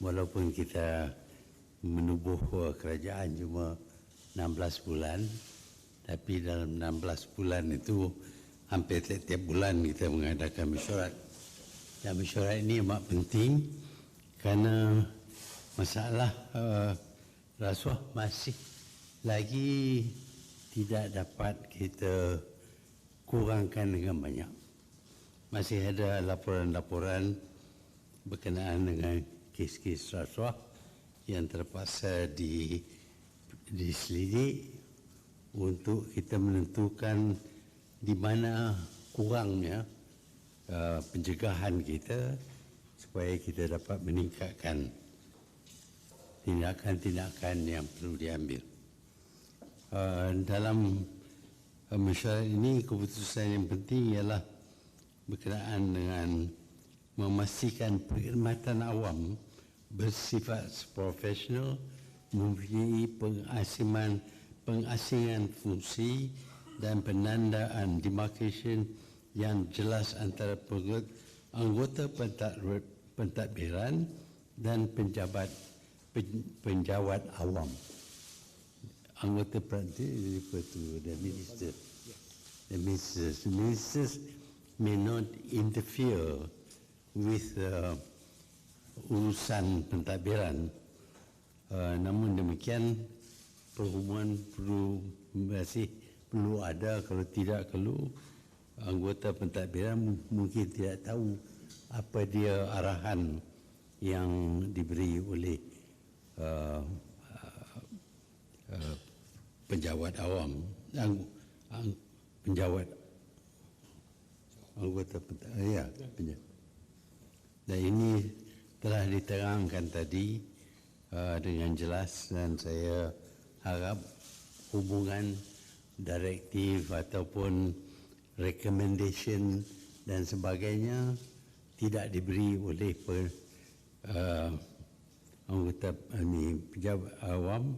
walaupun kita menubuh kerajaan cuma 16 bulan, tapi dalam 16 bulan itu hampir tiap bulan kita mengadakan mesyuarat. Dan mesyuarat ini amat penting kerana masalah rasuah masih lagi tidak dapat kita kurangkan dengan banyak. Masih ada laporan-laporan berkenaan dengan kes-kes rasuah yang terpaksa diselidik untuk kita menentukan di mana kurangnya pencegahan kita supaya kita dapat meningkatkan tindakan-tindakan yang perlu diambil. Dalam mesyuarat ini, keputusan yang penting ialah berkenaan dengan memastikan perkhidmatan awam bersifat profesional, mempunyai pengasingan fungsi dan penandaan demarcation yang jelas antara anggota pentadbiran dan penjawat awam. Anggota pentadbiran itu the minister. The ministers may not interfere with urusan pentadbiran. Namun demikian, perhubungan masih perlu ada. Kalau tidak, anggota pentadbiran mungkin tidak tahu apa dia arahan yang diberi oleh penjawat awam, penjawat anggota pentadbiran. Dan ini telah diterangkan tadi dengan jelas, dan saya harap hubungan direktif ataupun recommendation dan sebagainya tidak diberi oleh anggota pejabat awam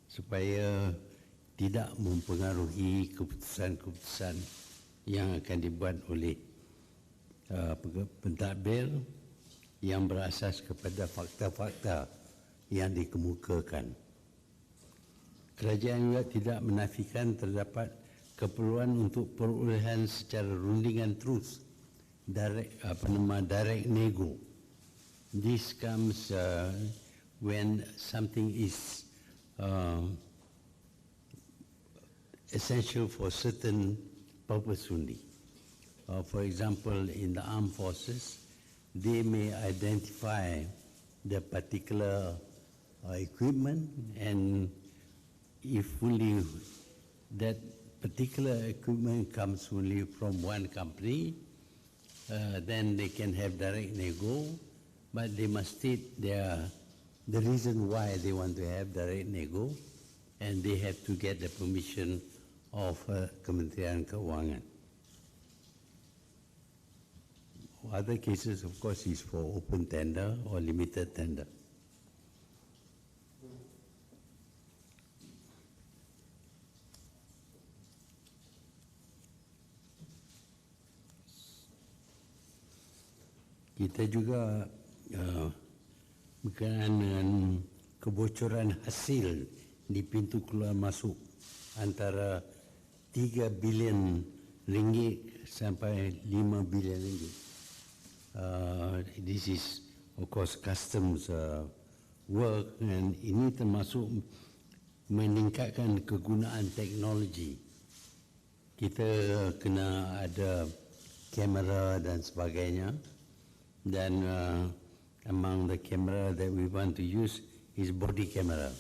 supaya tidak mempengaruhi keputusan-keputusan yang akan dibuat oleh pentadbir yang berasas kepada fakta-fakta yang dikemukakan. Kerajaan juga tidak menafikan terdapat keperluan untuk perolehan secara rundingan terus direct nego. This comes when something is essential for certain purpose only. For example, in the armed forces, they may identify the particular equipment, and if only that particular equipment comes only from one company, then they can have direct nego, but they must state the reason why they want to have direct nego, and they have to get the permission of Kementerian Keuangan. Other cases, of course, is for open tender or limited tender. Kita juga berkenaan dengan kebocoran hasil di pintu keluar masuk antara 3 bilion ringgit sampai 5 bilion ringgit. This is of course customs work, and ini termasuk meningkatkan kegunaan teknologi. Kita kena ada kamera dan sebagainya, dan among the camera that we want to use is body camera,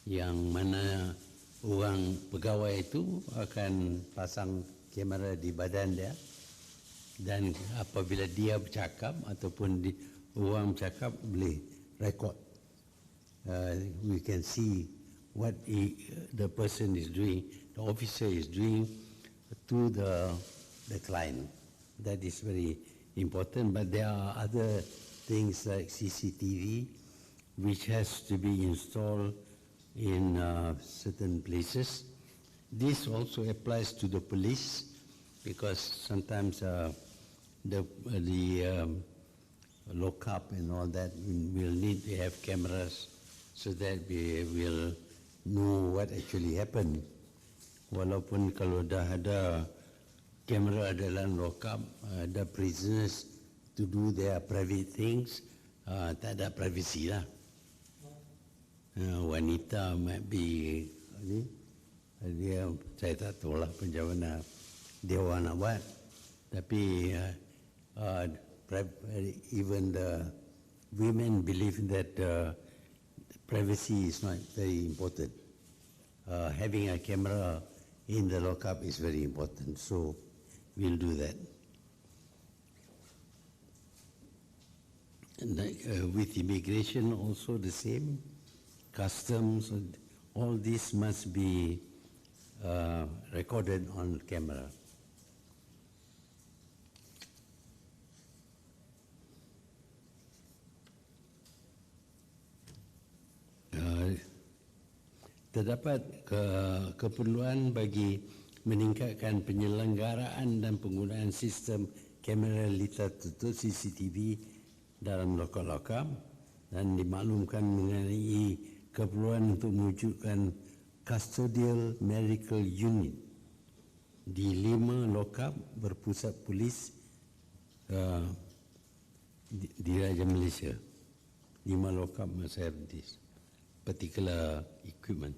yang mana orang pegawai itu akan pasang kamera di badan dia, dan apabila dia bercakap ataupun orang bercakap boleh record. We can see what the person is doing, the officer is doing to the client. That is very important. But there are other things like CCTV, which has to be installed in certain places. This also applies to the police, because sometimes the lock-up and all that, we'll need to have cameras so that we will know what actually happened. Walaupun kalau dah ada kamera dalam lock-up, the prisoners to do their private things, tak ada privacy lah. Wanita might be dia, saya tak tahu lah penjawaan dia orang nak buat, tapi even the women believe that privacy is not very important. Having a camera in the lockup is very important, so we'll do that. And with immigration also the same, customs, all this must be recorded on camera. Terdapat keperluan bagi meningkatkan penyelenggaraan dan penggunaan sistem kamera litar tutup CCTV dalam lokap-lokap, dan dimaklumkan mengenai keperluan untuk mewujudkan custodial medical unit di 5 lokap berpusat polis di Raja Malaysia. 5 lokap must have this particular equipment.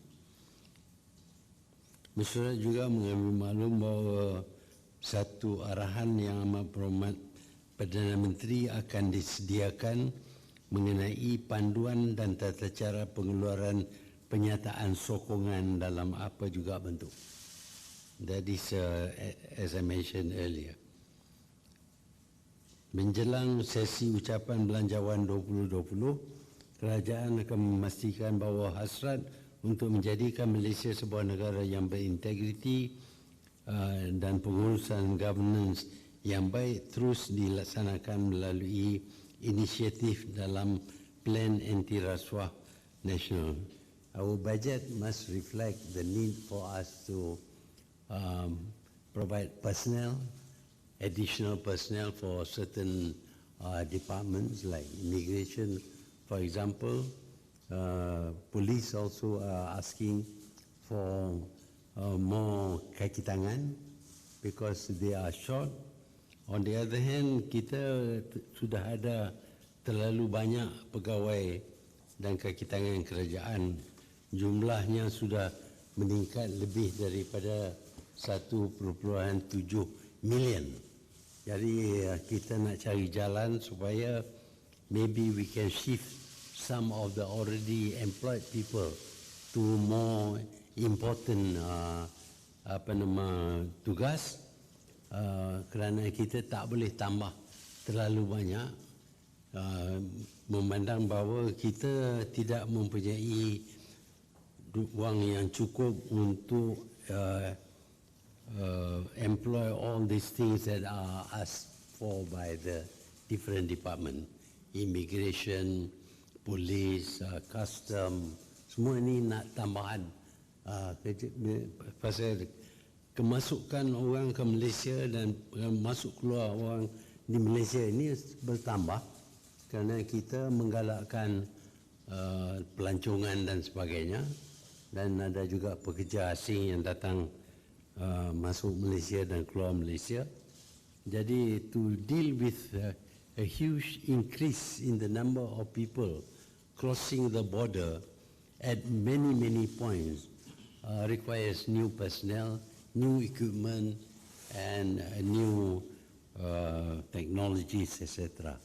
Mesyuarat juga mengambil maklum bahawa satu arahan yang amat berhormat Perdana Menteri akan disediakan mengenai panduan dan tata cara pengeluaran penyataan sokongan dalam apa juga bentuk. That is as I mentioned earlier. Menjelang sesi ucapan belanjawan 2020, kerajaan akan memastikan bahawa hasrat untuk menjadikan Malaysia sebuah negara yang berintegriti dan pengurusan governance yang baik terus dilaksanakan melalui inisiatif dalam Plan Anti-Rasuah Nasional. Our budget must reflect the need for us to provide personnel, additional personnel for certain departments like immigration, for example. Police also are asking for more kaki tangan because they are short. On the other hand, kita sudah ada terlalu banyak pegawai dan kaki tangan kerajaan. Jumlahnya sudah meningkat lebih daripada 1.7 million. Jadi kita nak cari jalan supaya maybe we can shift some of the already employed people to more important tugas, kerana kita tak boleh tambah terlalu banyak, memandang bahawa kita tidak mempunyai wang yang cukup untuk employ all these things that are asked for by the different department, immigration, polis, custom, semua ini nak tambahan. Pasal kemasukan orang ke Malaysia dan masuk keluar orang di Malaysia ini bertambah kerana kita menggalakkan pelancongan dan sebagainya, dan ada juga pekerja asing yang datang masuk Malaysia dan keluar Malaysia. Jadi to deal with a huge increase in the number of people crossing the border at many points requires new personnel, new equipment, and new technologies, etc.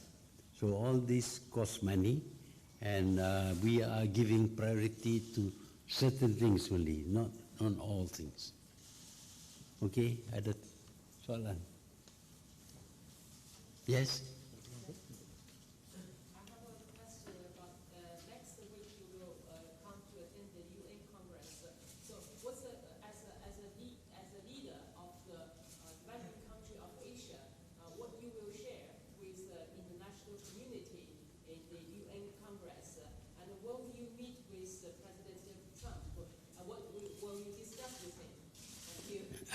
So all this costs money, and we are giving priority to certain things only, not all things. Okay, ada soalan? Yes?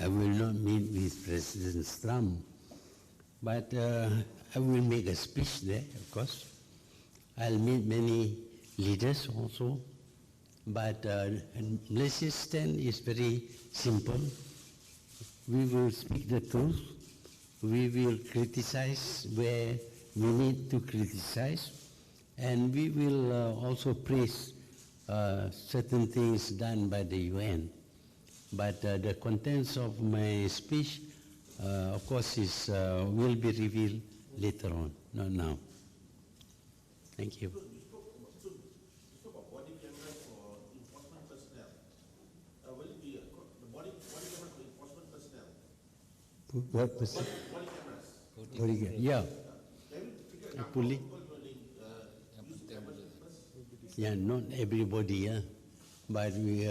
I will not meet with President Trump, but I will make a speech there, of course. I'll meet many leaders also. But Malaysia's stand is very simple. We will speak the truth. We will criticize where we need to criticize. And we will also praise certain things done by the UN. But the contents of my speech, of course, will be revealed later on, not now. Thank you. What person? Body cameras. Yeah. Police. Yeah, not everybody, yeah. But we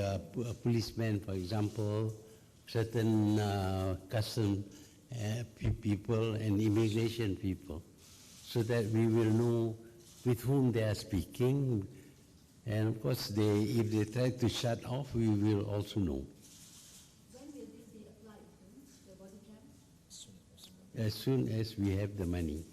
policemen, for example, certain custom people and immigration people, so that we will know with whom they are speaking. And of course, if they try to shut off, we will also know. As soon as we have the money.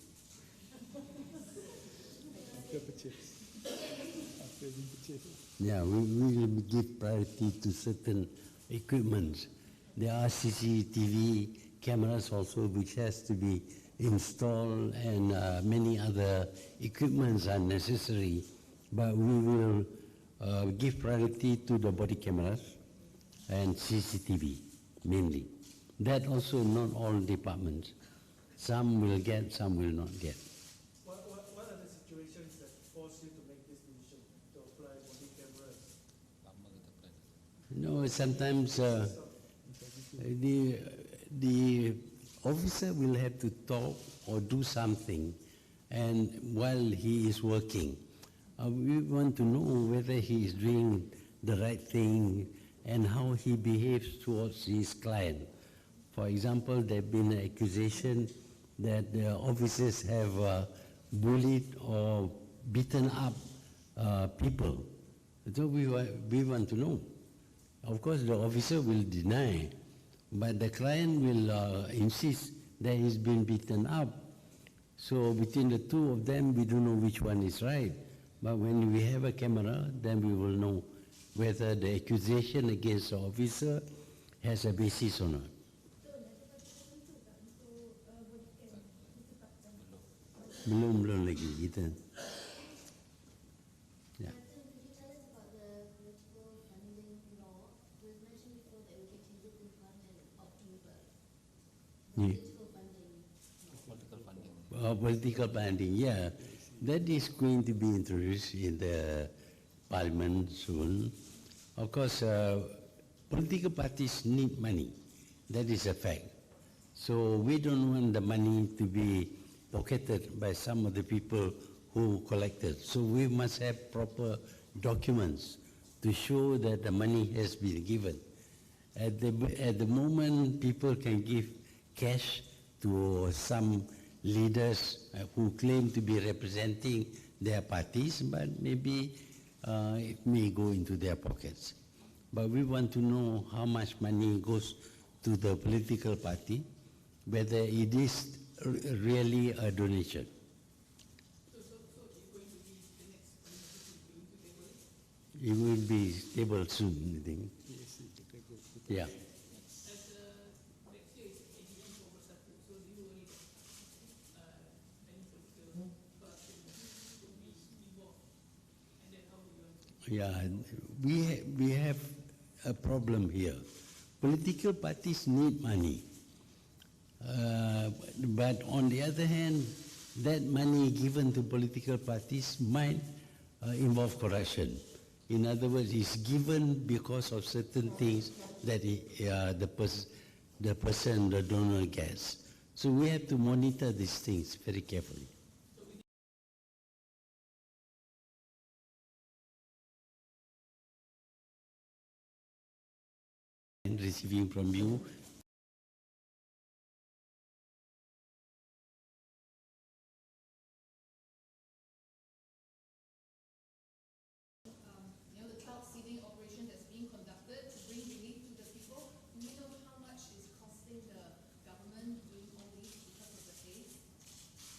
Yeah, we will give priority to certain equipment. There are CCTV cameras also which has to be installed, and many other equipments are necessary. But we will give priority to the body cameras and CCTV mainly. That also not all departments. Some will get, some will not get. What are the situations that force you to make this decision to apply body cameras? No, sometimes the officer will have to talk or do something, and while he is working, we want to know whether he is doing the right thing and how he behaves towards his client. For example, there have been an accusation that the officers have bullied or beaten up people. So we want to know. Of course, the officer will deny, but the client will insist that he's been beaten up. So between the two of them, we don't know which one is right. But when we have a camera, then we will know whether the accusation against the officer has a basis or not. Belum lagi kita. Yeah. Political funding, yeah. That is going to be introduced in the parliament soon. Of course, political parties need money. That is a fact. So we don't want the money to be pocketed by some of the people who collected. So we must have proper documents to show that the money has been given. At the moment, people can give cash to some leaders who claim to be representing their parties, but maybe it may go into their pockets. But we want to know how much money goes to the political party, whether it is really a donation. It will be stable soon, I think. Yeah. Yeah, we have a problem here. Political parties need money. But on the other hand, that money given to political parties might involve corruption. In other words, it's given because of certain things that the donor gets. So we have to monitor these things very carefully. And receiving from you.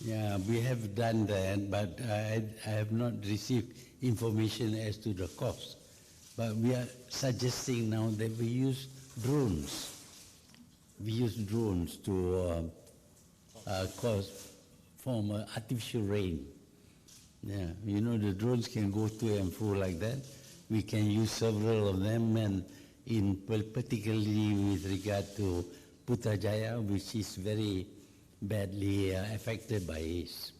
Yeah, we have done that, but I have not received information as to the cost. But we are suggesting now that we use drones. We use drones to form artificial rain. Yeah, you know the drones can go to and fro like that. We can use several of them, and particularly with regard to Putrajaya, which is very badly affected by haze.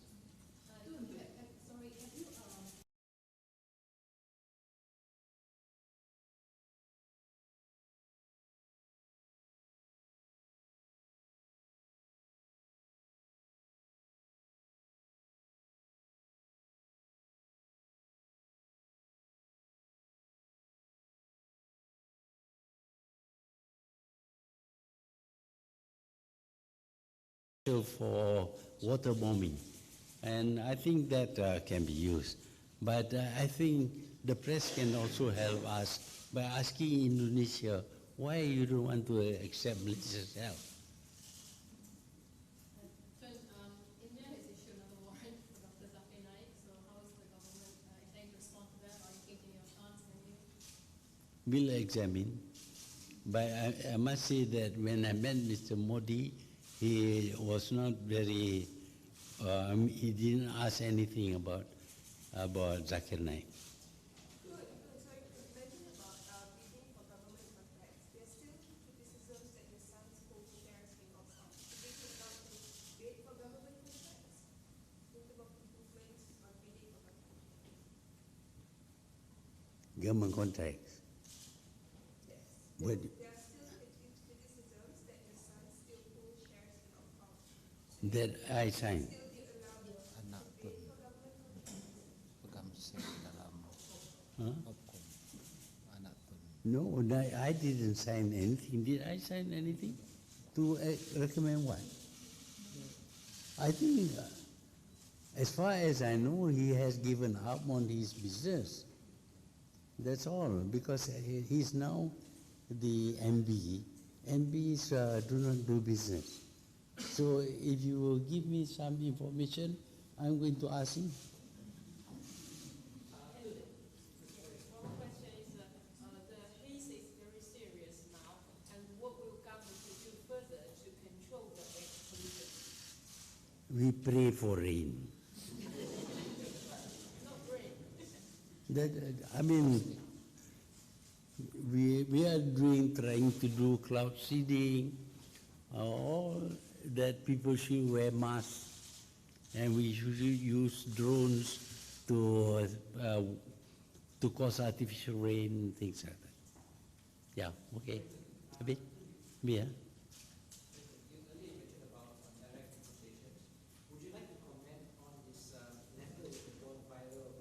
For water bombing, and I think that can be used. But I think the press can also help us by asking Indonesia why you don't want to accept Malaysia's help. India has issued another warrant for Dr. Zakir Naik, so how is the government intending to respond to that? Are you keeping your chance in you? We'll examine. But I must say that when I met Mr. Modi, he was not very, he didn't ask anything about Zakir Naik. Sorry, you mentioned about bidding for government contracts. There are still criticisms that your son's co-shares in Oxfam. Do you think now can bid for government contracts? Think about improvements on bidding for government contracts. Government contracts. Yes. What? There are still criticisms that your son still owns shares in Oxfam. That I signed. Still be allowed anak to pun bid for government contracts? pegang sel dalam Huh? hukum anak pun No, I didn't sign anything. Did I sign anything to recommend what? I think, as far as I know, he has given up on his business. That's all, because he's now the MB. MBs do not do business. So if you will give me some information, I'm going to ask him. One question is the haze is very serious now, and what will government do further to control the air pollution? We pray for rain. Not rain. That, I mean, we are trying to do cloud seeding, all that people should wear masks, and we should use drones to cause artificial rain, things like that. Yeah, okay. A bit? Yeah. You earlier mentioned about direct importations. Would you like to comment on this letter that was gone viral,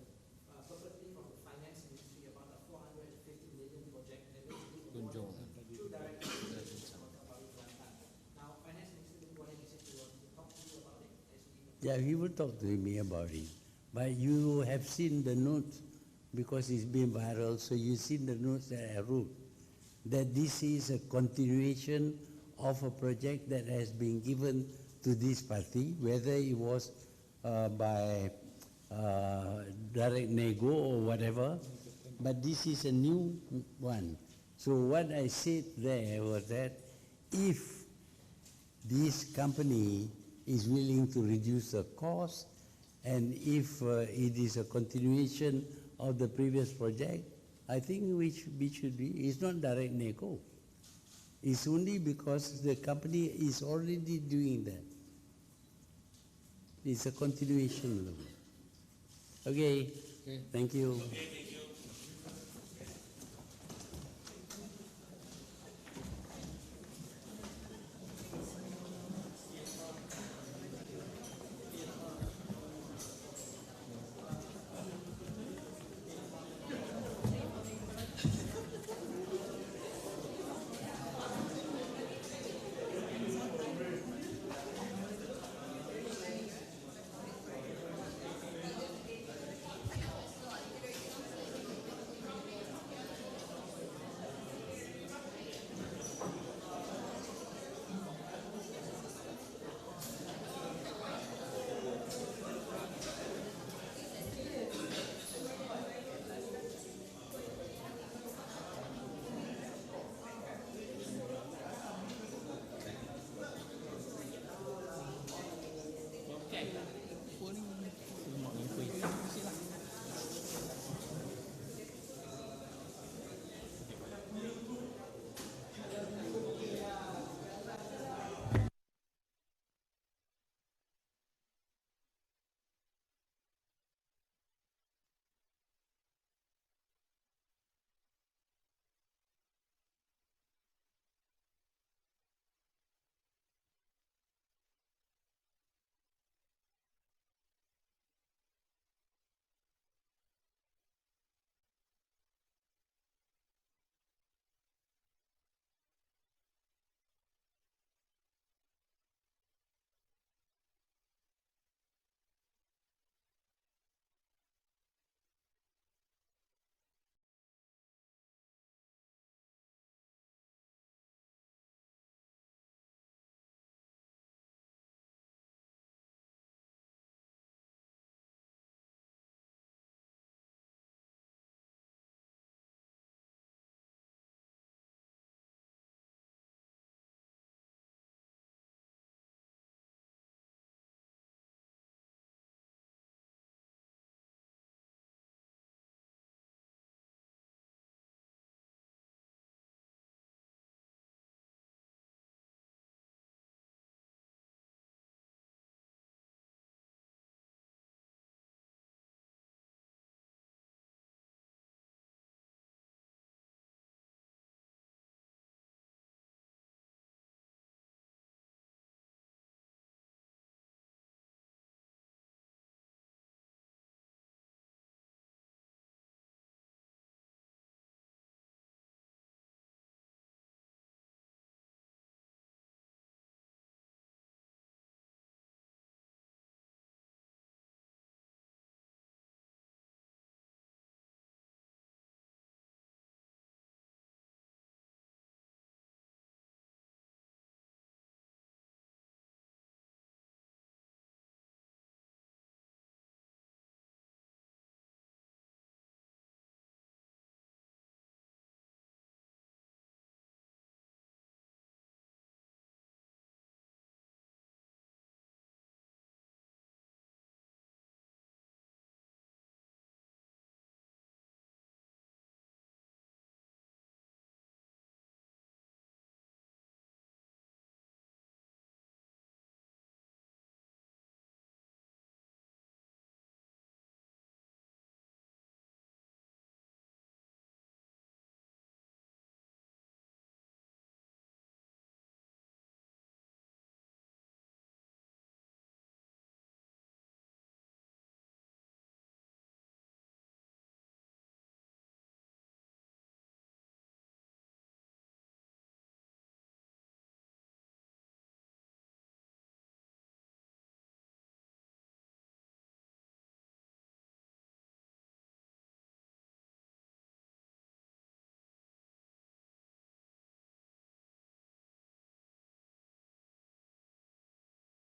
purportedly from the finance ministry about a 450 million project that is kunjung through direct importations about Kelantan. Now, finance minister Putrajaya said he wants to talk to you about it. Yeah, he will talk to me about it. But you have seen the notes, because it's been viral, so you've seen the notes that I wrote, that this is a continuation of a project that has been given to this party, whether it was by direct nego or whatever, but this is a new one. So what I said there was that if this company is willing to reduce the cost, and if it is a continuation of the previous project, I think we should be, it's not direct nego. It's only because the company is already doing that. It's a continuation of it. Okay, thank you. Okay,